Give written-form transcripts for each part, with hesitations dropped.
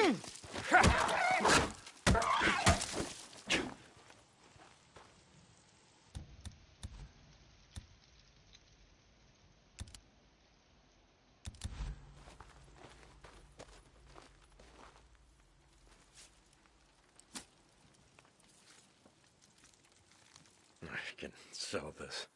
I can sell this.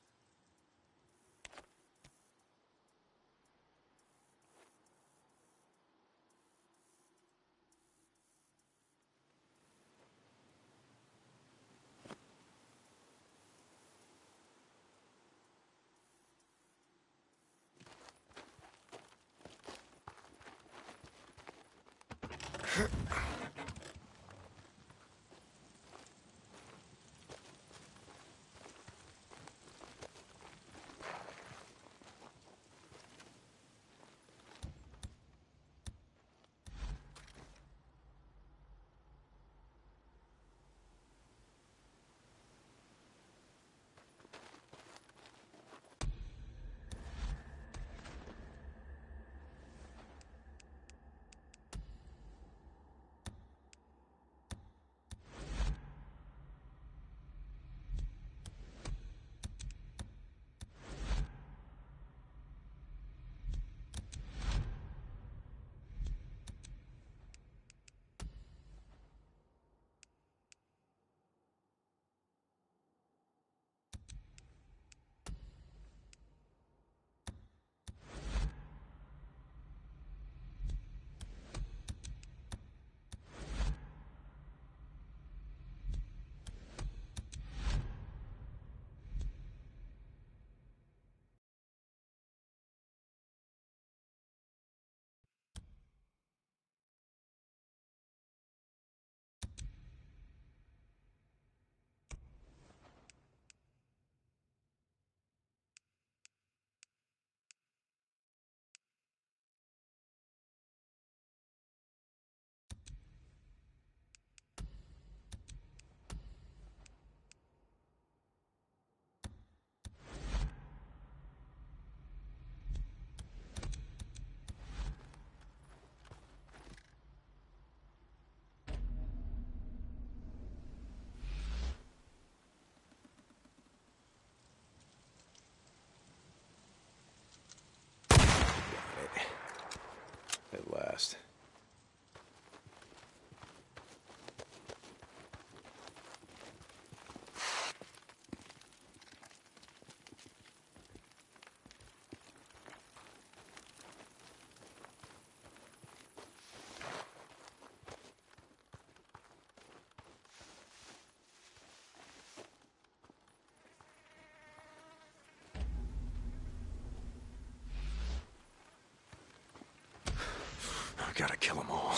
At last. I've gotta kill them all.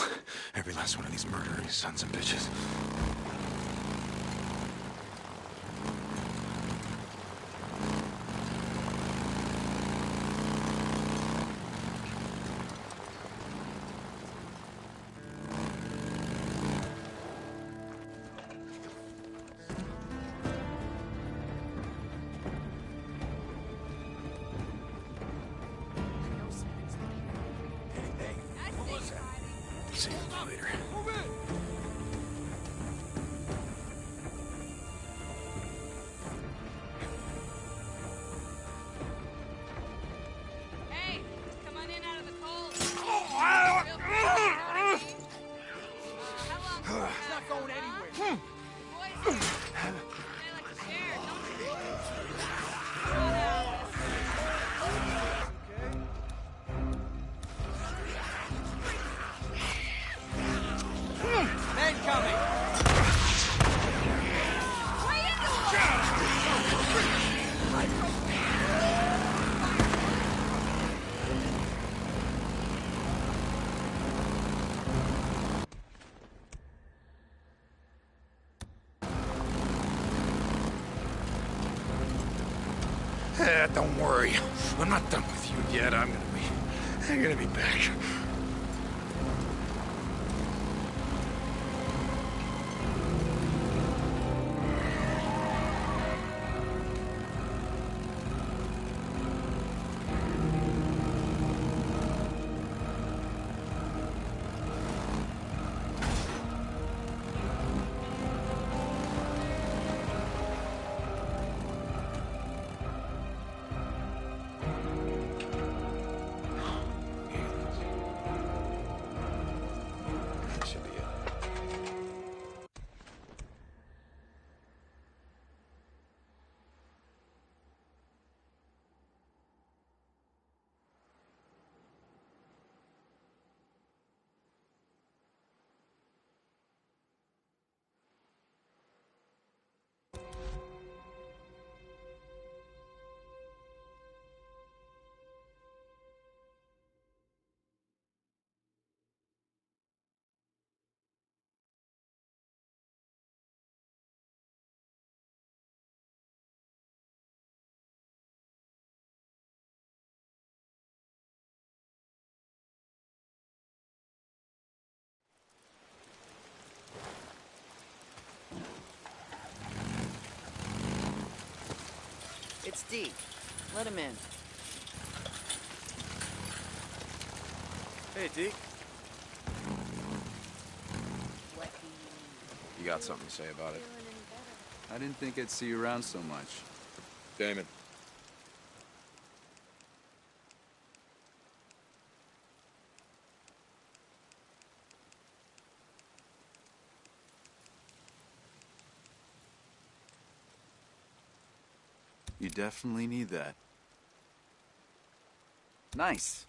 Every last one of these murdering sons of bitches. See you later. Hey, come on in out of the cold. How long? It's not going anywhere. Boys, stay like a chair. Don't Men coming. Don't worry. I'm not done with you yet. I'm gonna be back. That should be it. It's D. Let him in. Hey, Deke. What You got something to say about it? feeling any better? I didn't think I'd see you around so much. Damon. You definitely need that. Nice.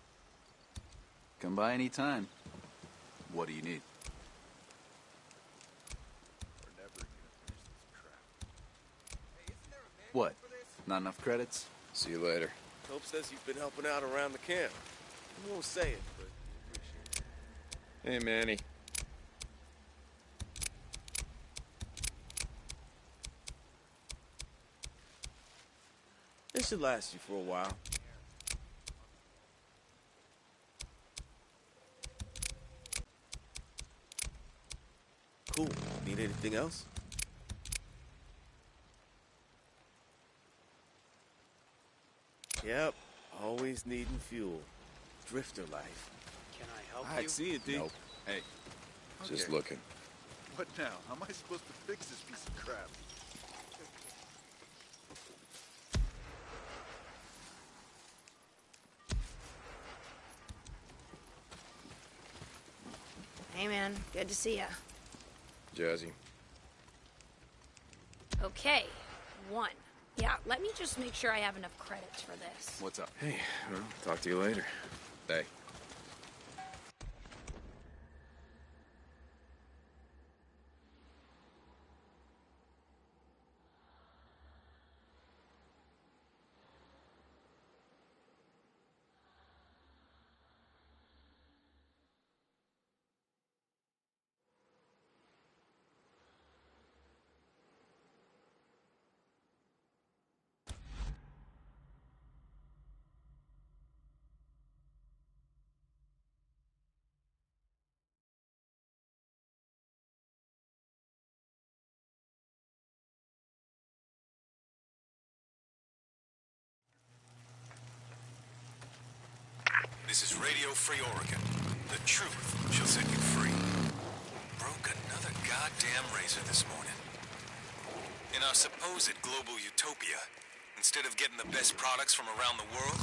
Come by any time. What do you need? What? Not enough credits? See you later. Hope says you've been helping out around the camp. He won't say it, but we appreciate it. Hey, Manny. This should last you for a while. Cool. Need anything else? Yep. Always needing fuel. Drifter life. Can I help I you? see it, D. Nope. Hey. Just Okay. looking. What now? How am I supposed to fix this piece of crap? Hey, man. Good to see ya. Jazzy. Okay. 1. Yeah, let me just make sure I have enough credits for this. What's up? Hey, well, talk to you later. Hey. This is Radio Free Oregon. The truth shall set you free. Broke another goddamn razor this morning. In our supposed global utopia, instead of getting the best products from around the world,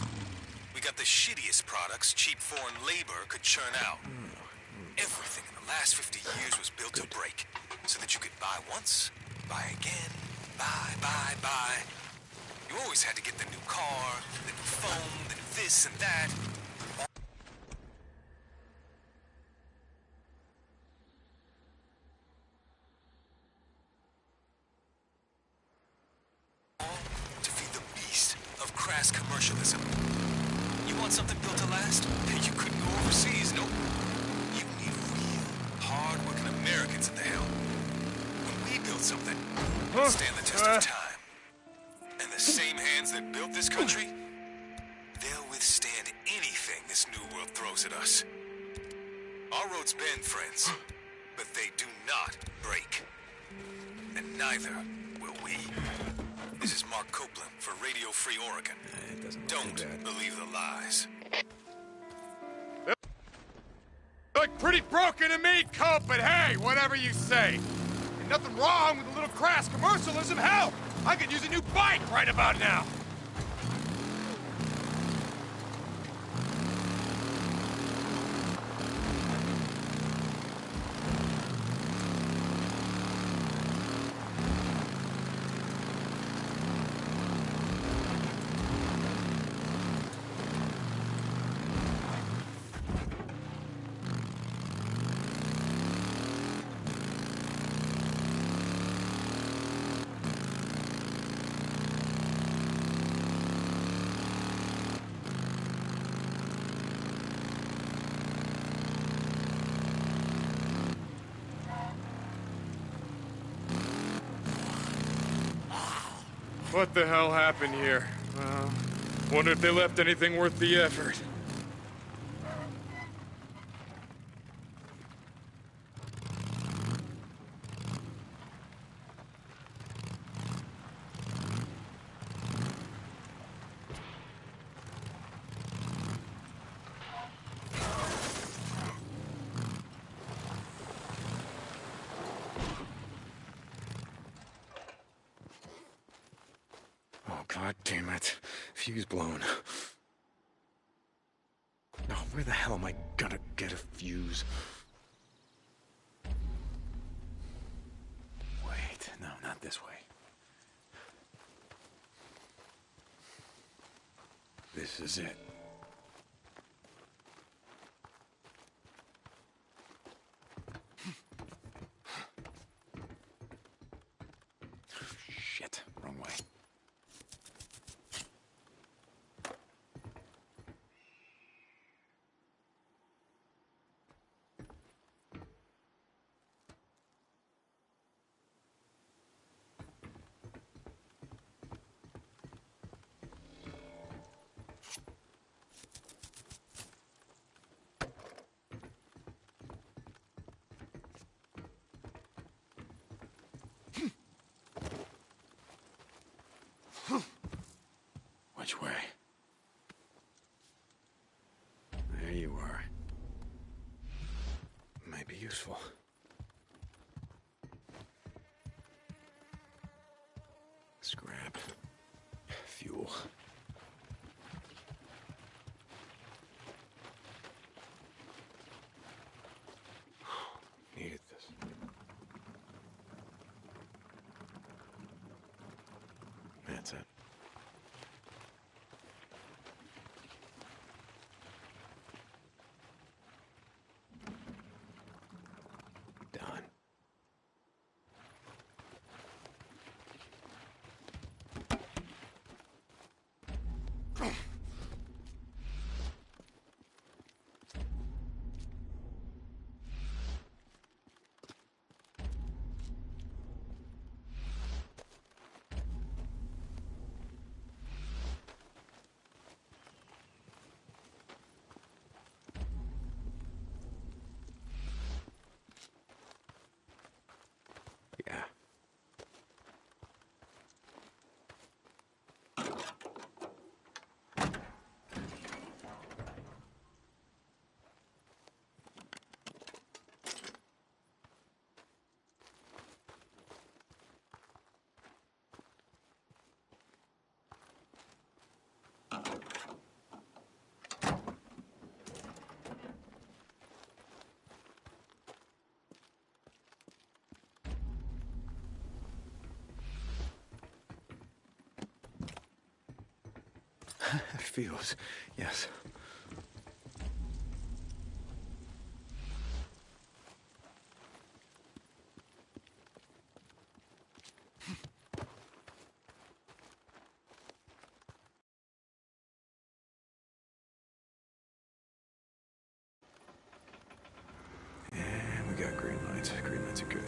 we got the shittiest products cheap foreign labor could churn out. Everything in the last 50 years was built to break, so that you could buy once, buy again, buy. You always had to get the new car, the new phone, the new this and that. To feed the beast of crass commercialism. You want something built to last? You couldn't go overseas, nope. You need real, hard-working Americans at the helm. When we build something, it'll stand the test of time. And the same hands that built this country, they'll withstand anything this new world throws at us. Our roads bend, friends, but they do not break. And neither will we. This is Mark Copeland for Radio Free Oregon. It doesn't look Don't too bad. believe the lies. Look pretty broken to me, Cope, but hey, whatever you say. Ain't nothing wrong with a little crass commercialism. Hell, I could use a new bike right about now. What the hell happened here? Wonder if they left anything worth the effort. Oh, God damn it. Fuse blown. No, where the hell am I gonna get a fuse? Wait, no, not this way. This is it. Shit, wrong way. Which way? There you are. Might be useful. Scrap. Fuel. Needed this. That's it. Done. Yeah. Fuse, yes. And we got green lights. Green lights are good.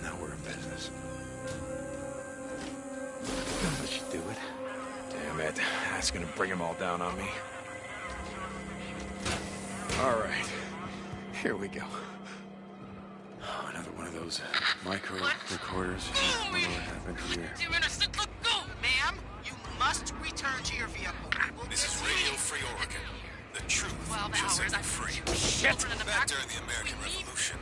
Now we're in business. That should do it. Damn it. That's gonna bring them all down on me. All right. Here we go. Oh, another one of those micro recorders. I wonder what happened here. Ma'am, you must return to your vehicle. This is Radio Free Oregon. The truth 12 shall set hours. you free. Shit! Back during the American Revolution,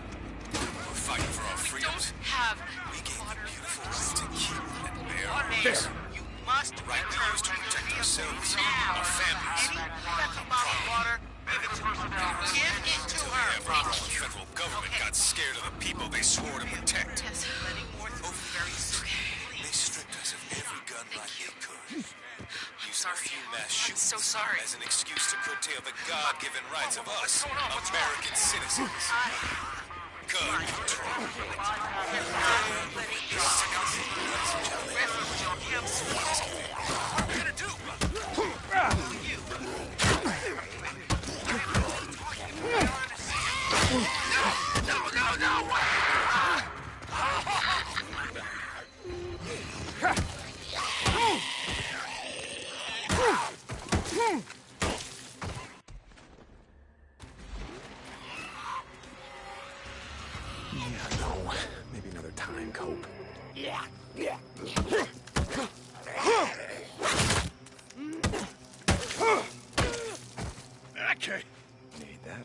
we're fighting for our freedoms. Have We gave the beautiful right to keep and bear Ma'am, arms. you must The right we return use to to your protect vehicle ourselves, now. our families. Any federal bottled water, give it to her. Give it to Until the her. ever-growing federal government got scared of the people they swore to protect. Yes, letting more through very soon. They stripped us of every gun right they could. Using a sorry. few mass I'm shootings so sorry. as an excuse to curtail the God-given rights of us, American citizens. Yeah, no. Maybe another time, Cope. Okay. Need that.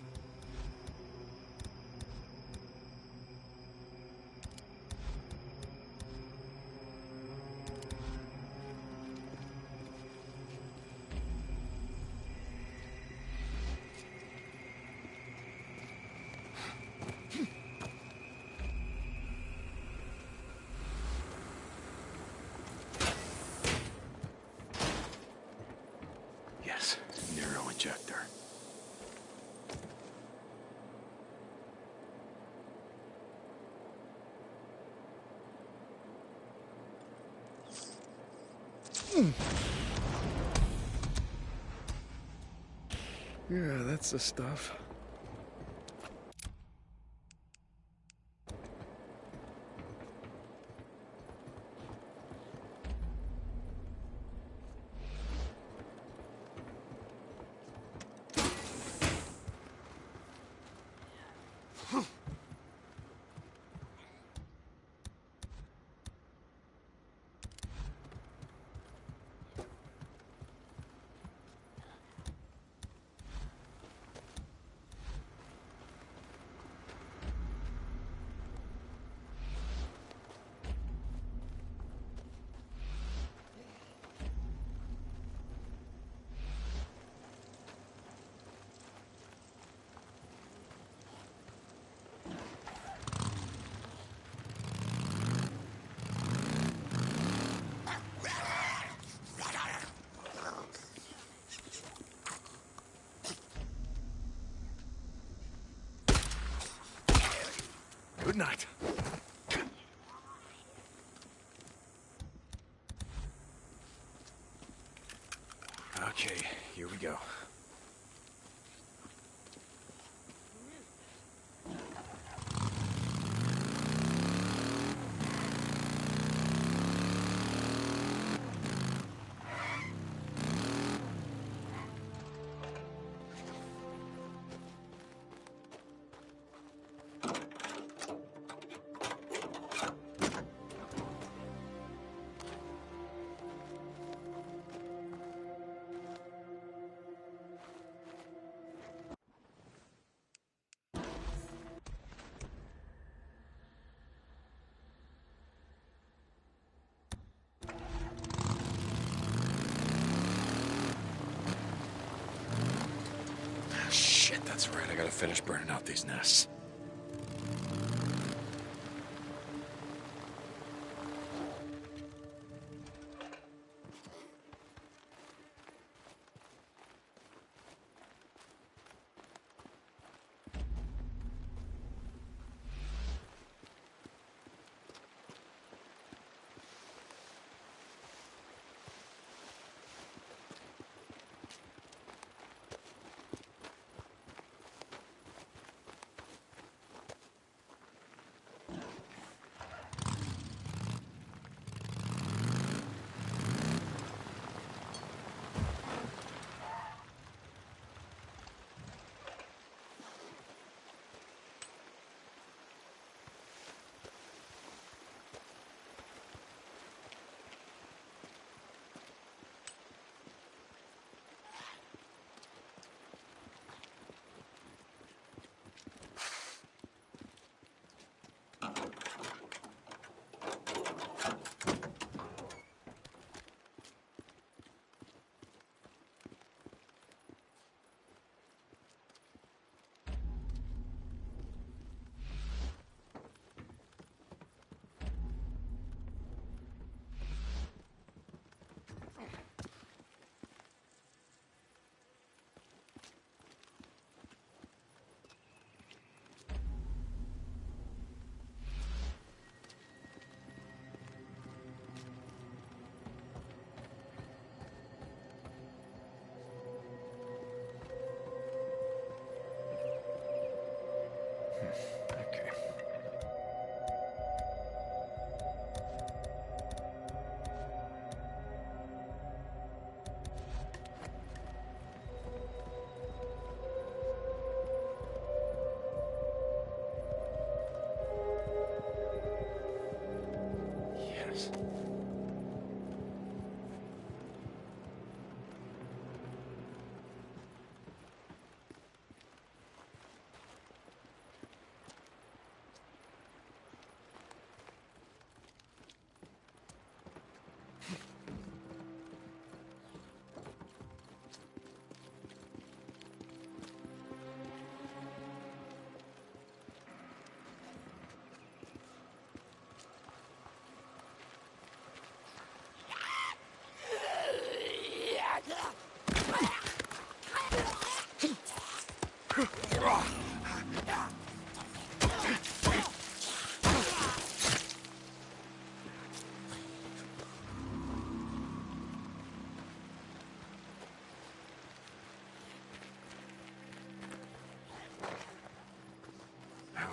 Yes, Nero ejector. Yeah, that's the stuff. Good night. Okay, here we go. Shit, that's right. I gotta finish burning out these nests.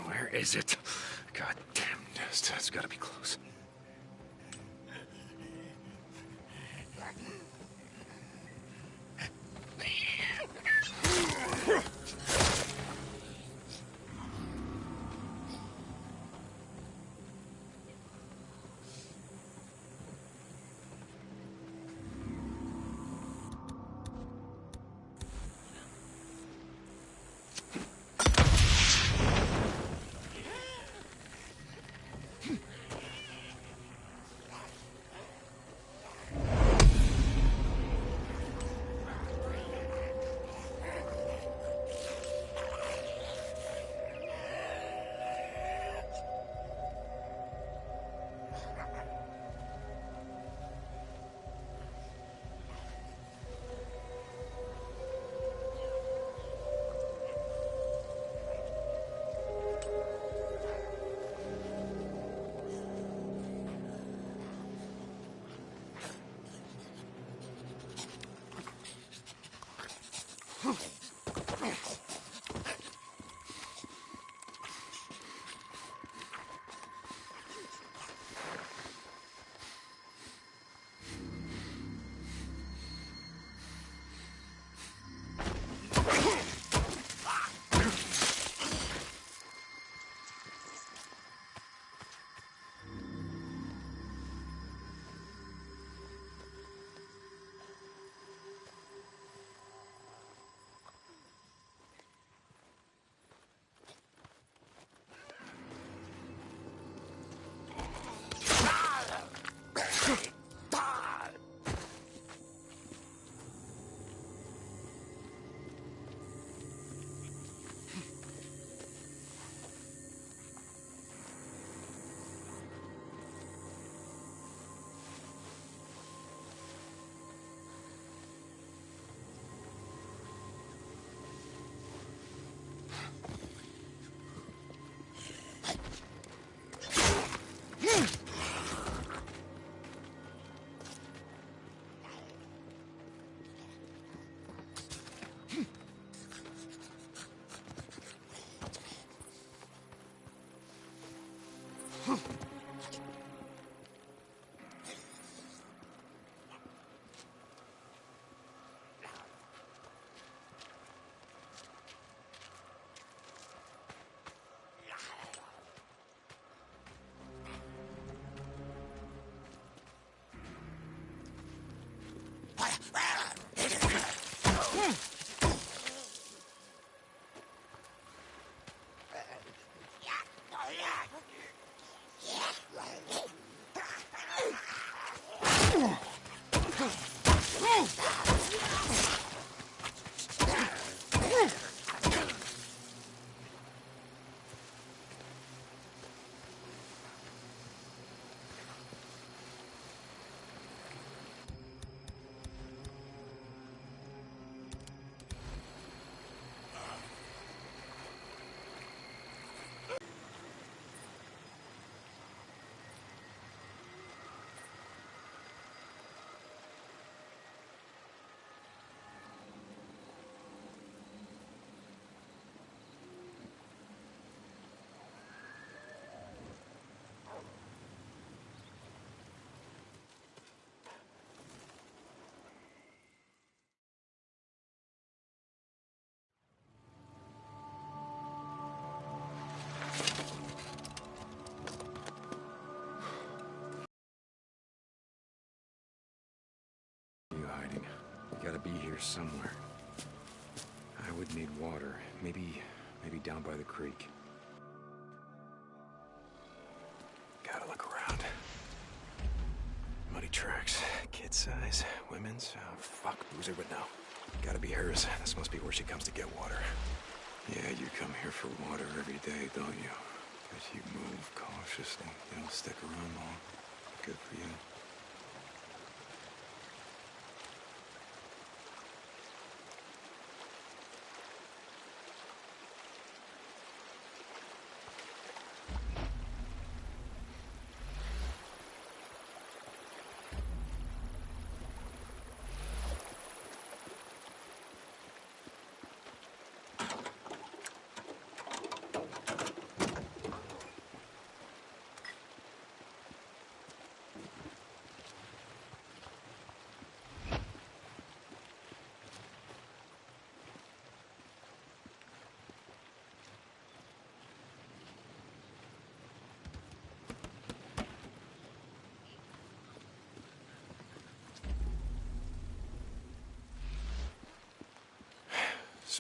Where is it? God damn, it's gotta be close. Gotta be here somewhere. I would need water. Maybe down by the creek. Gotta look around. Muddy tracks. Kid size. Women's. Oh, fuck. Boozer would know. Gotta be hers. This must be where she comes to get water. Yeah, you come here for water every day, don't you? But you move cautiously. You don't stick around long. Good for you.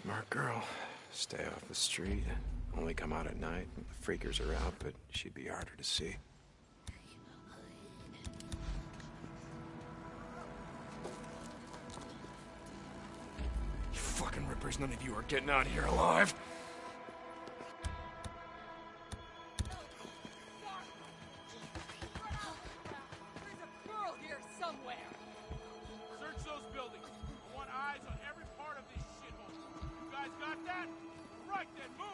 Smart girl. Stay off the street. Only come out at night. The freakers are out, but she'd be harder to see. You fucking rippers, none of you are getting out of here alive. There's a girl here somewhere. Search those buildings. I want eyes on every part of these shitholes. You guys got that? Right then, move!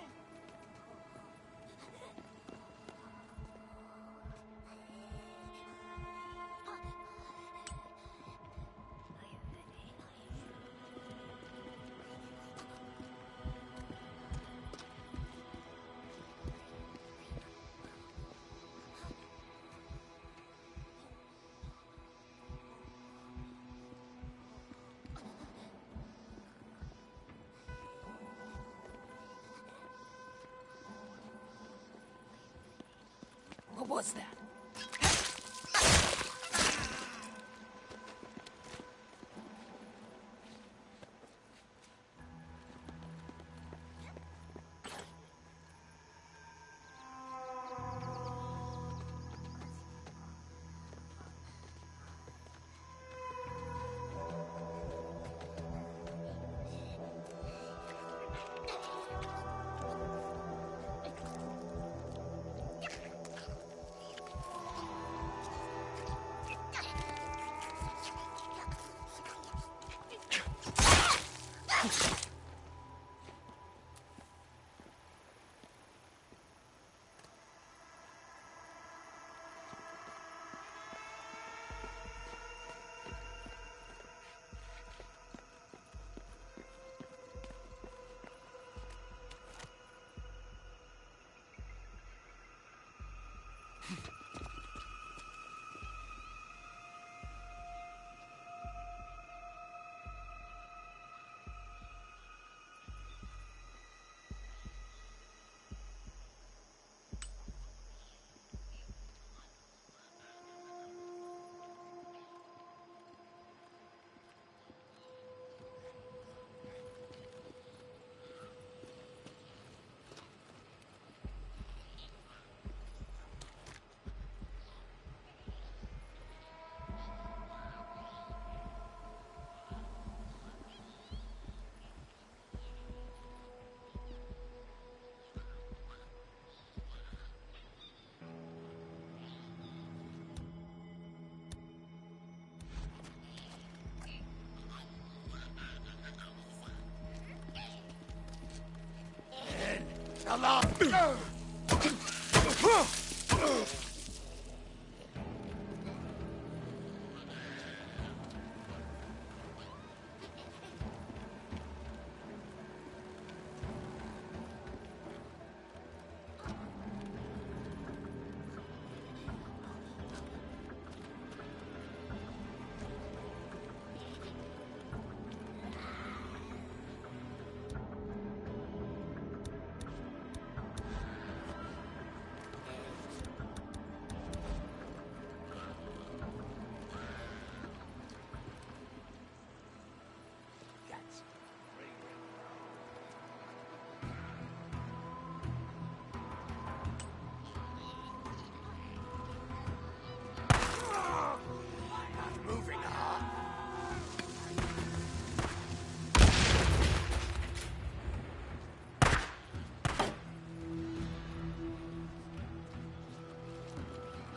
What was that?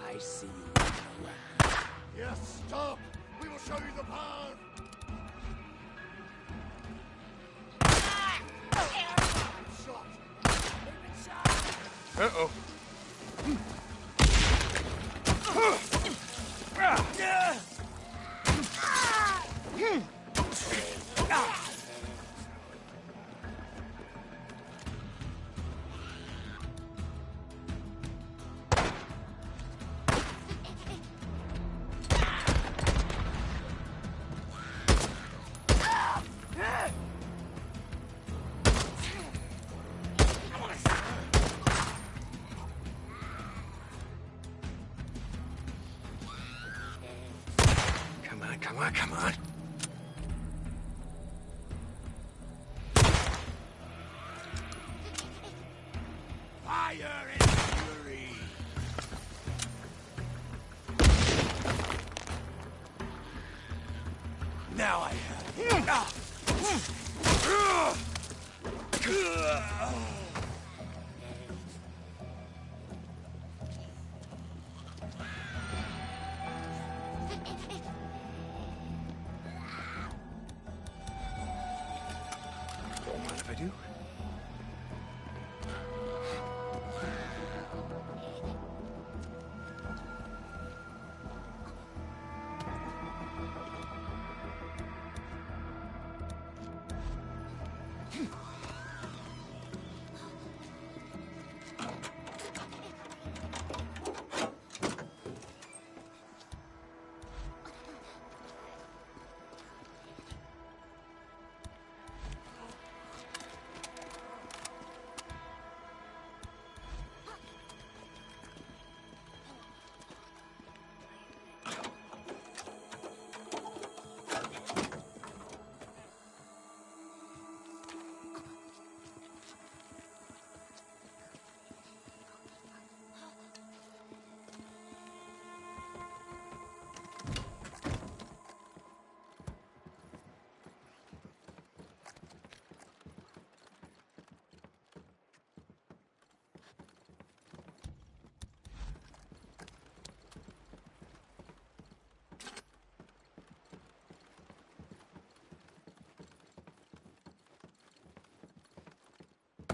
I see. Yes, stop! We will show you the path! Shot! Uh-oh. Don't mind if I do.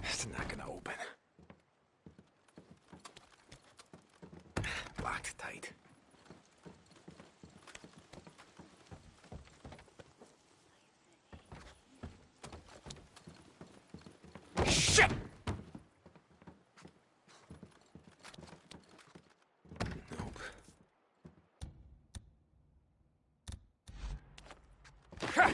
It's not gonna open. Locked tight. Shit! Nope. Ha!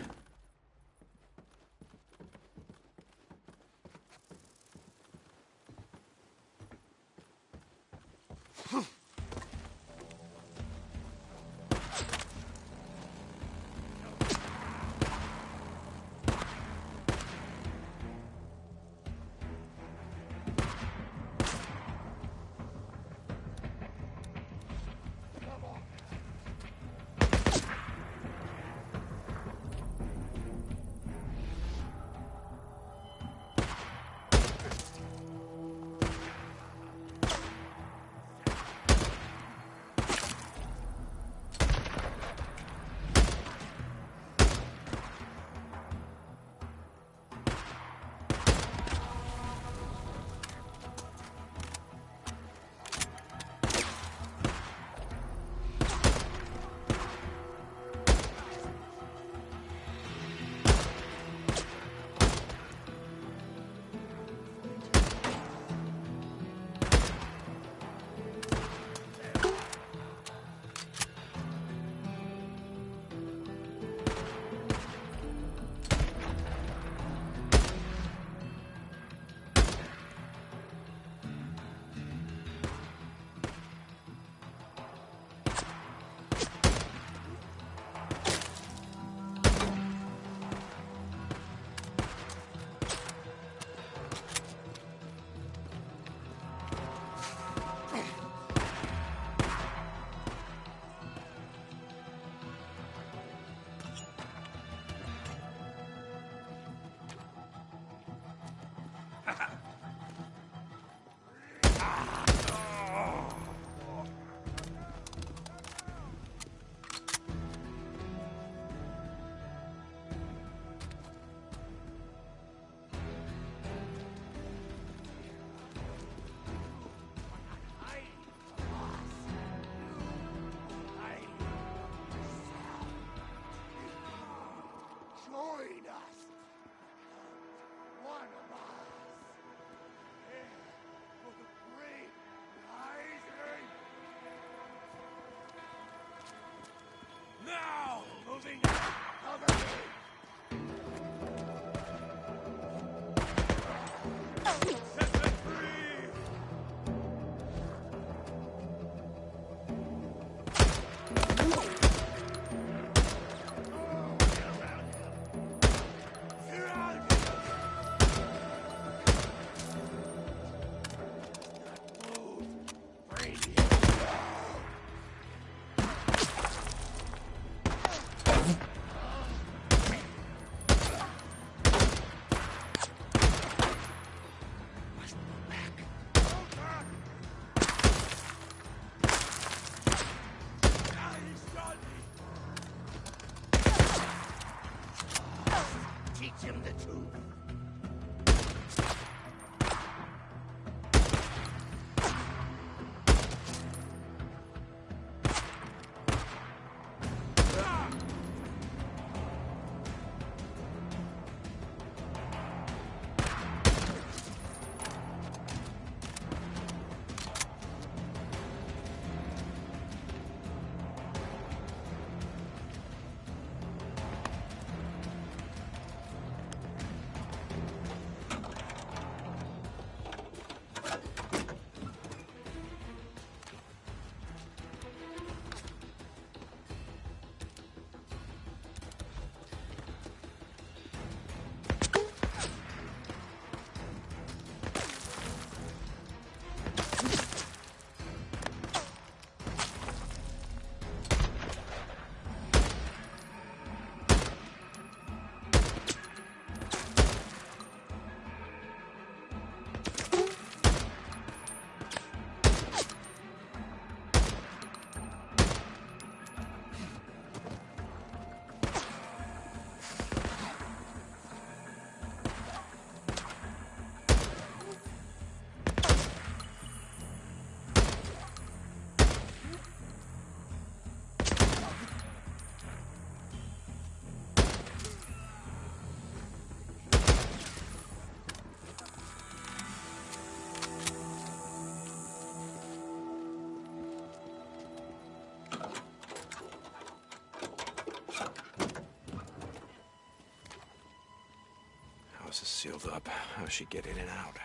House is sealed up. How's she get in and out?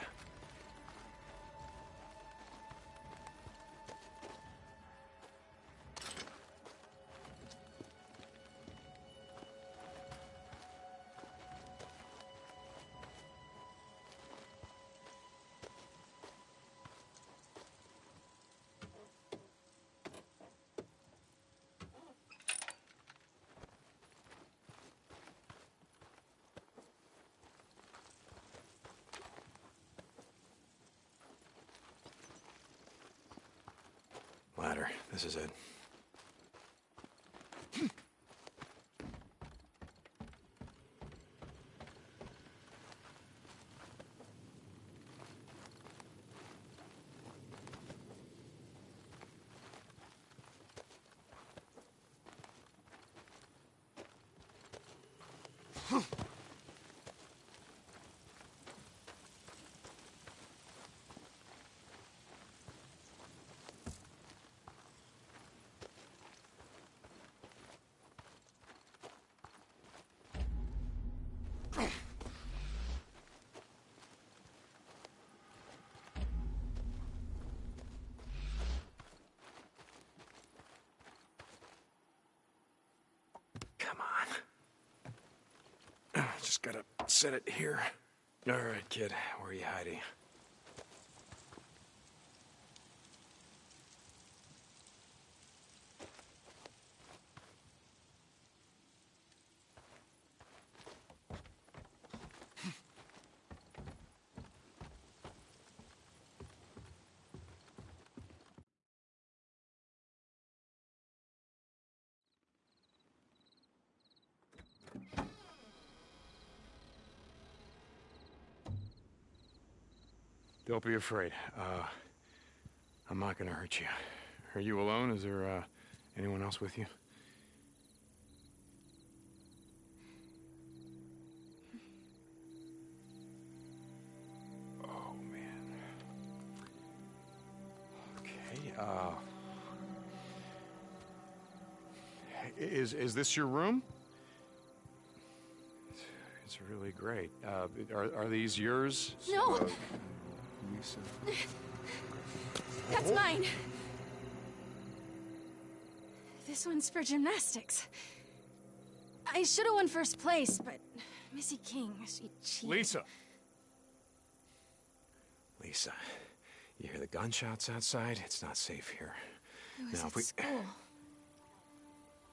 Ladder. This is it. Come on. Just gotta set it here. All right, kid. Where are you hiding? Don't be afraid. I'm not gonna hurt you. Are you alone? Is there, anyone else with you? Oh, man. Okay, Is this your room? It's really great. Are these yours? No. Lisa. That's mine. This one's for gymnastics. I should have won first place, but Missy King, she cheated. Lisa! Lisa, you hear the gunshots outside? It's not safe here. I was Now, at school.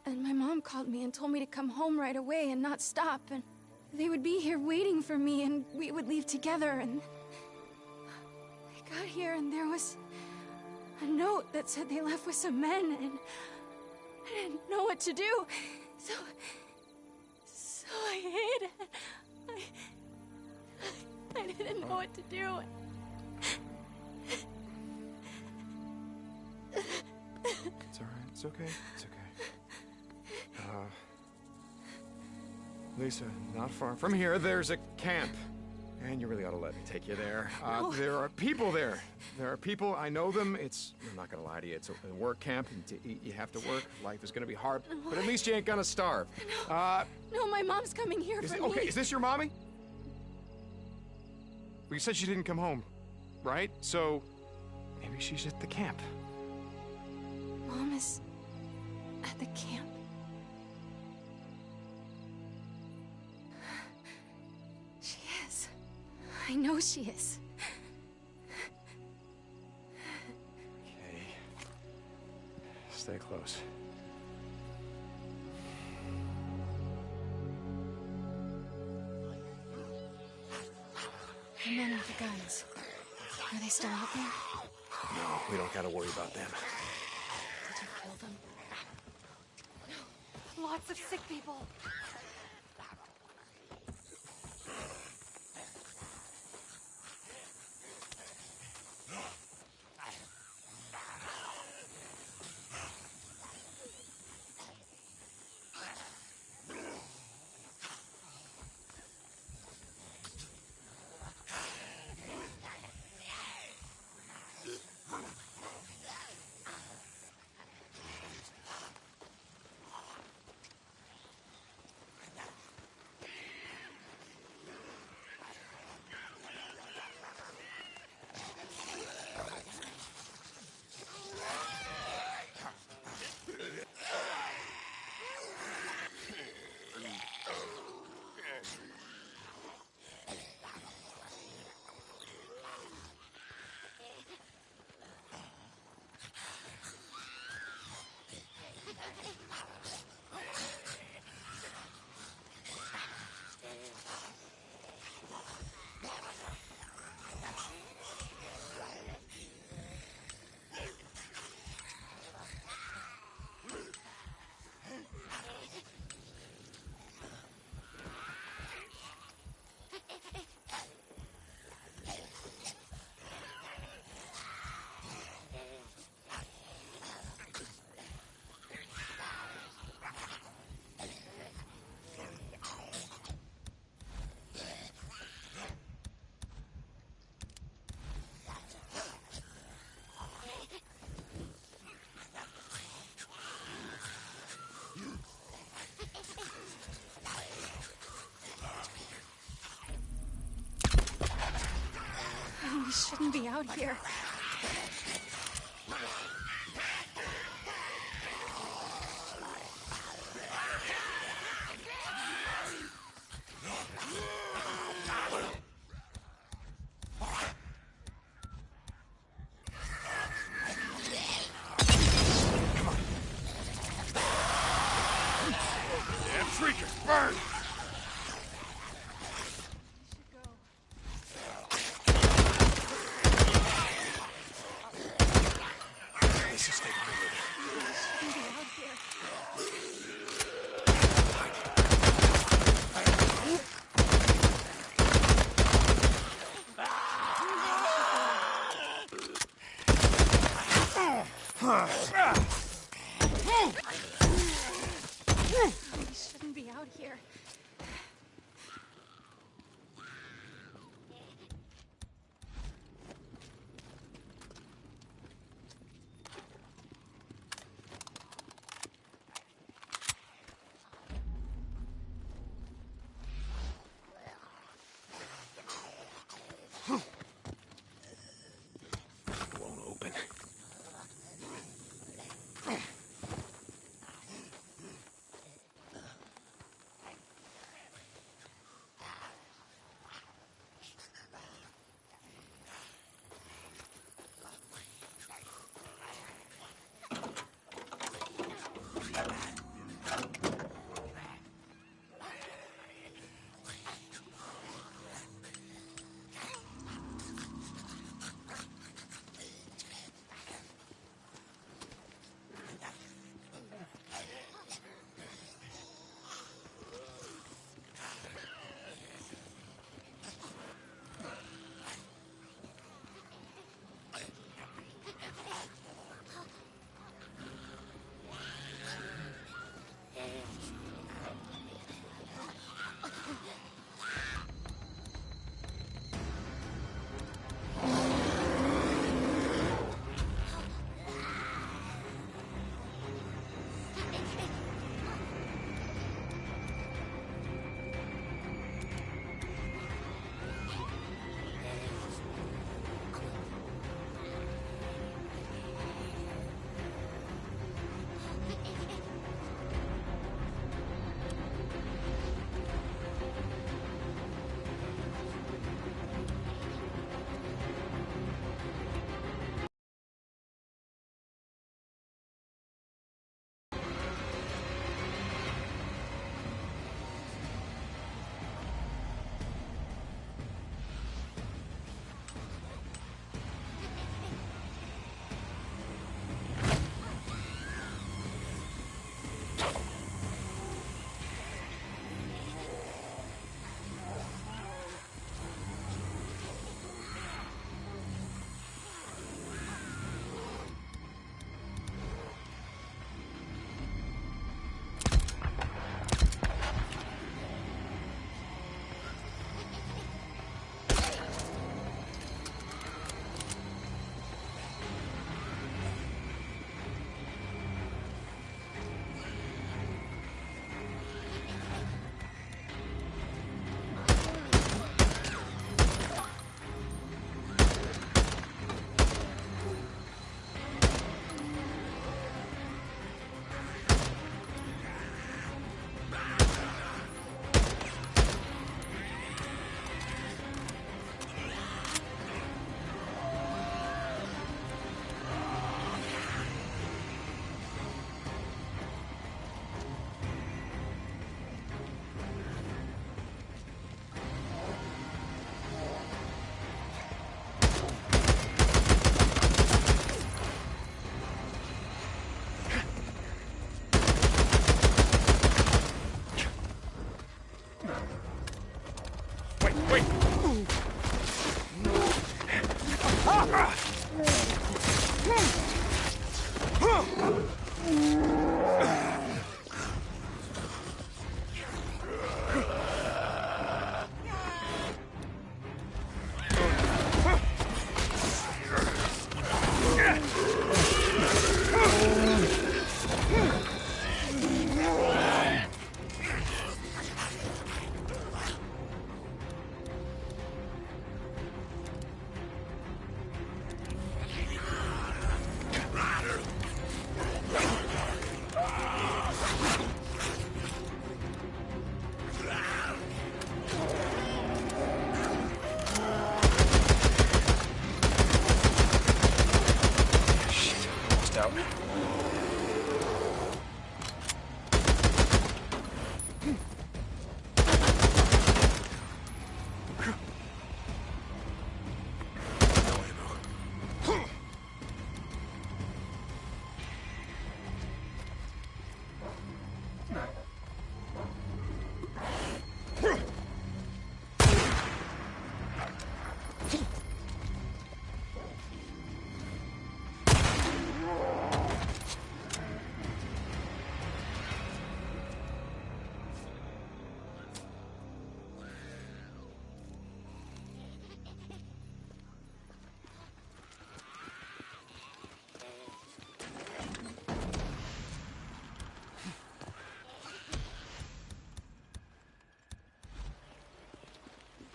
And my mom called me and told me to come home right away and not stop, and they would be here waiting for me, and we would leave together, and I got here, and there was a note that said they left with some men, and I didn't know what to do, so I hid. didn't know what to do. It's all right. It's okay. It's okay. Lisa, not far from here, there's a camp. And you really ought to let me take you there. No. There are people there. There are people, I know them. I'm not gonna lie to you, it's a work camp. And to eat, you have to work. Life is gonna be hard, but at least you ain't gonna starve. No, my mom's coming here for me. Okay, is this your mommy? Well, you said she didn't come home, right? So, maybe she's at the camp. Mom is at the camp. She is. I know she is. Okay. Stay close. The men with the guns. Are they still out there? No, we don't gotta worry about them. Did you kill them? Lots of sick people. We shouldn't be out here. Damn shriekers, burn! Lisa's taking her with her. Shouldn't be out here. We shouldn't be out here. Won't open.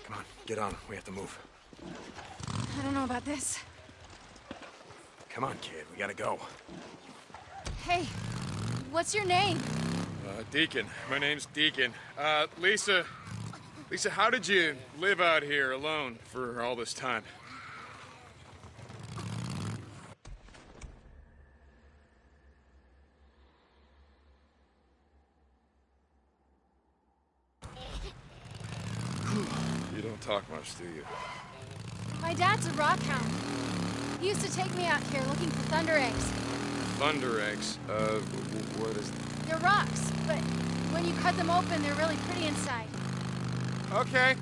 Come on, get on. We have to move. I don't know about this. Come on, kid. We gotta go. Hey, what's your name? Deacon. My name's Deacon. Lisa, how did you live out here alone for all this time? You don't talk much, do you? My dad's a rock hound. He used to take me out here looking for thunder eggs. Thunder eggs? What is... They're rocks, but when you cut them open, they're really pretty inside. Okay.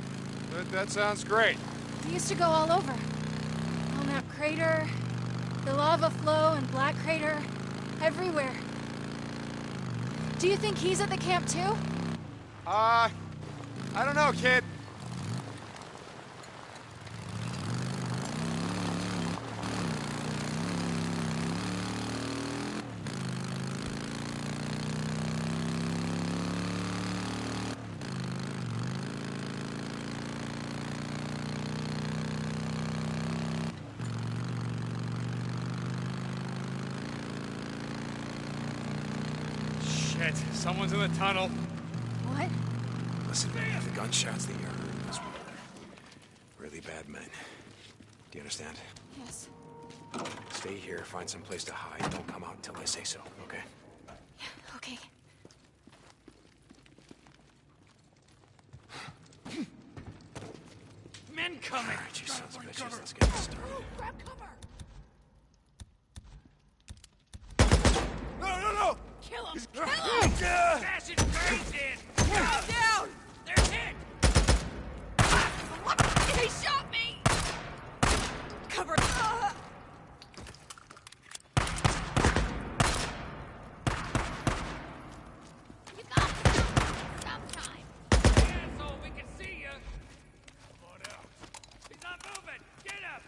That sounds great. He used to go all over. Belknap Crater, the lava flow and Black Crater, everywhere. Do you think he's at the camp too? I don't know, kid. Shit, someone's in the tunnel. What? Listen, the gunshots that you heard, those were really bad men. Do you understand? Yes. Stay here, find some place to hide. Don't come out until I say so, okay? Yeah, okay. Men coming! All right, you sons of bitches, let's get this started. Grab cover! No! Kill him! Kill him! Smash his face in! Calm down! They're hit! He shot me! Cover! You got sometime. Asshole, we can see you! Come on out. He's not moving! Get him!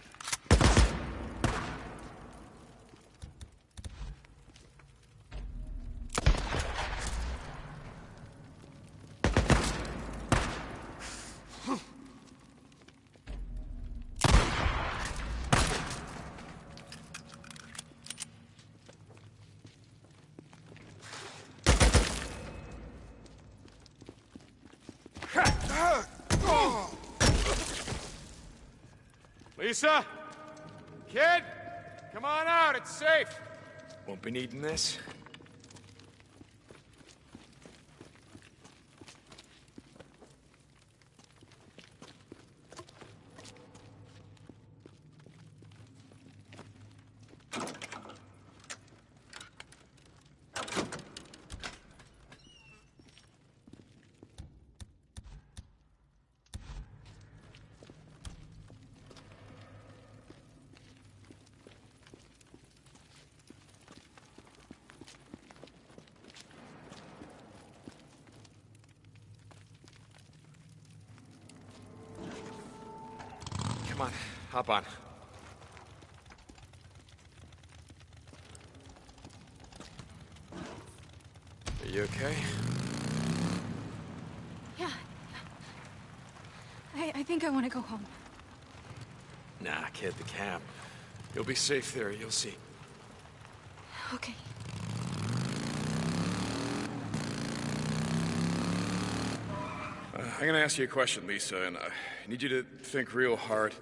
Lisa? Kid? Come on out, it's safe. Won't be needing this. on, hop on. Are you okay? Yeah. I think I want to go home. Nah, kid, the cab. You'll be safe there, you'll see. Okay. I'm gonna ask you a question, Lisa, and I need you to think real hard.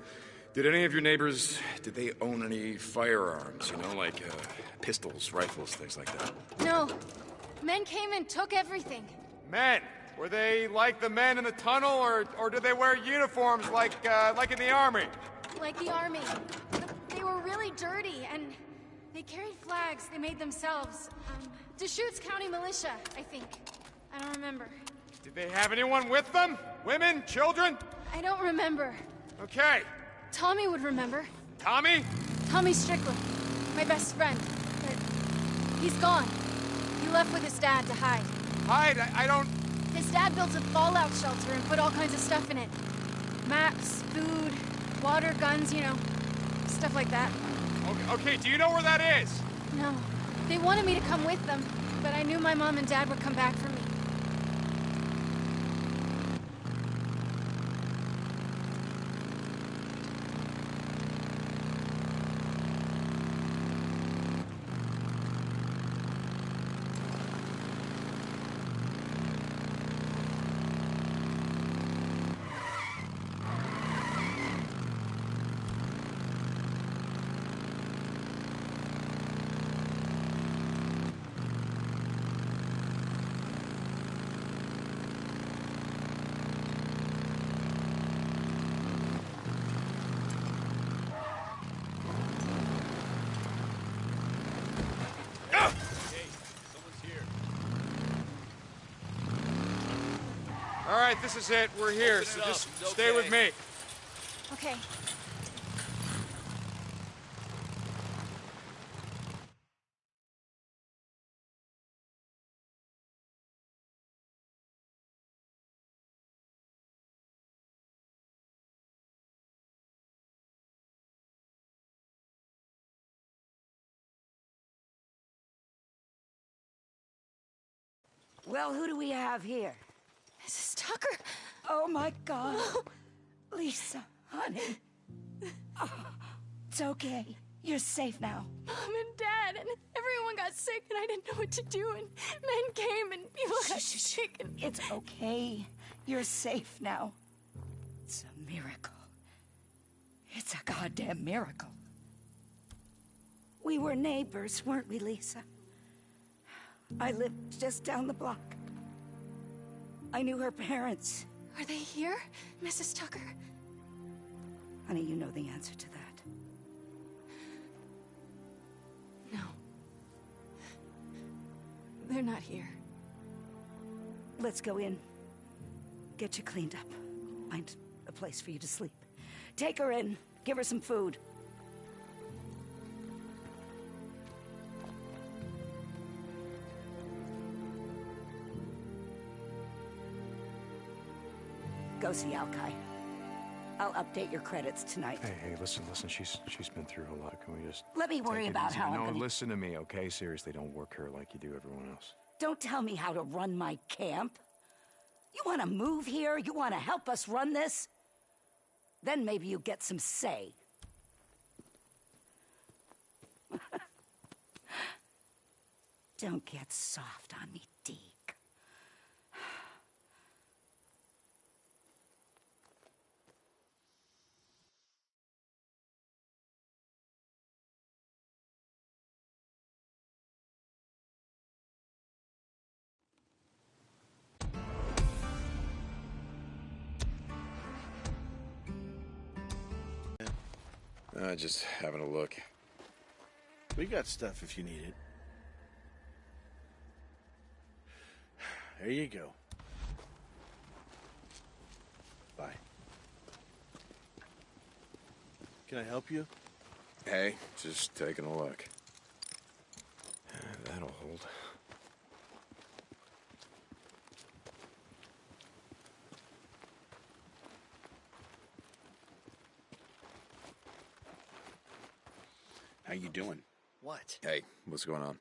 Did any of your neighbors, did they own any firearms, you know, like pistols, rifles, things like that? No. Men came and took everything. Men? Were they like the men in the tunnel, or did they wear uniforms like in the army? Like the army. They were really dirty, and they carried flags they made themselves. Deschutes County Militia, I think. I don't remember. Did they have anyone with them? Women? Children? I don't remember. Okay. Tommy would remember. Tommy? Tommy Strickland. My best friend. But he's gone. He left with his dad to hide. Hide? I don't... His dad built a fallout shelter and put all kinds of stuff in it. Maps, food, water, guns, you know. Stuff like that. Okay, do you know where that is? No. They wanted me to come with them, but I knew my mom and dad would come back for me. All right, this is it. We're here, so just stay with me. Okay. Well, who do we have here? Mrs. Tucker! Oh my God. Lisa, honey. Oh, it's okay. You're safe now. Mom and Dad and everyone got sick and I didn't know what to do and men came and people got sick and... It's okay. You're safe now. It's a miracle. It's a goddamn miracle. We were neighbors, weren't we, Lisa? I lived just down the block. I knew her parents. Are they here, Mrs. Tucker? Honey, you know the answer to that. No. They're not here. Let's go in. Get you cleaned up. Find a place for you to sleep. Take her in. Give her some food. Go see Alkai. I'll update your credits tonight. Hey, listen. She's been through a lot. Can we just... Let me worry about how I'm No, gonna... listen to me, okay? Seriously, don't work her like you do everyone else. Don't tell me how to run my camp. You want to move here? You want to help us run this? Then maybe you get some say. Don't get soft on me, Deke. Just having a look. We got stuff if you need it. There you go. Bye. Can I help you? Hey, just taking a look. That'll hold. How you doing? What? Hey, what's going on?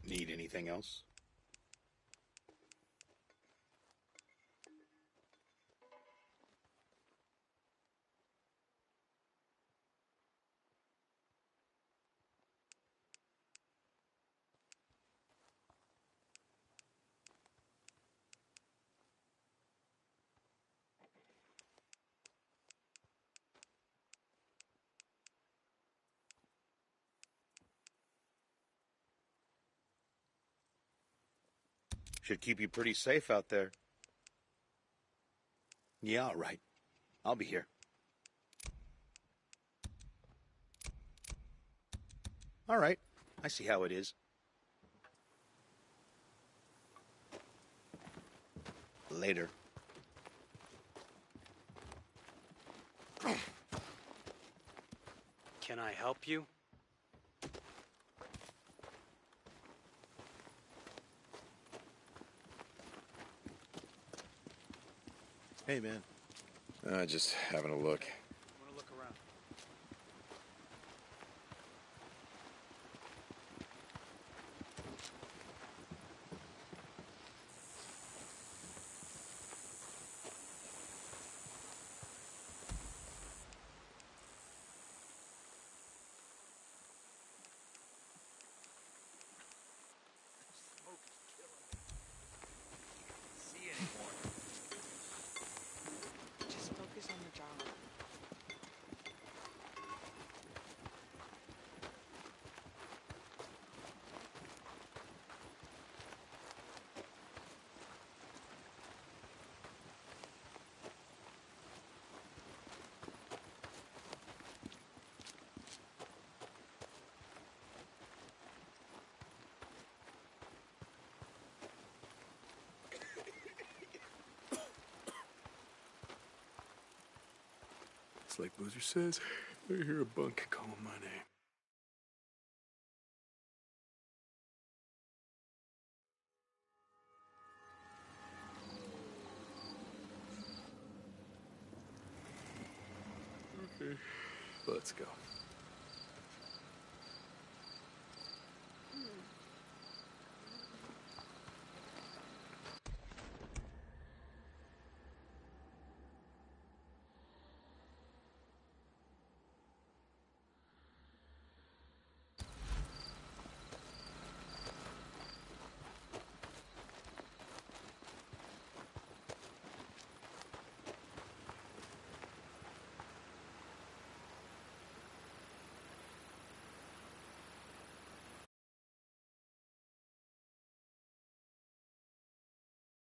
Need anything else? Should keep you pretty safe out there. Yeah, all right. I'll be here. All right. I see how it is. Later. Can I help you? Hey, man. Just having a look. I want to look around. Just focus on the job. It's like Boozer says, I hear a bunk calling my name. Okay, let's go.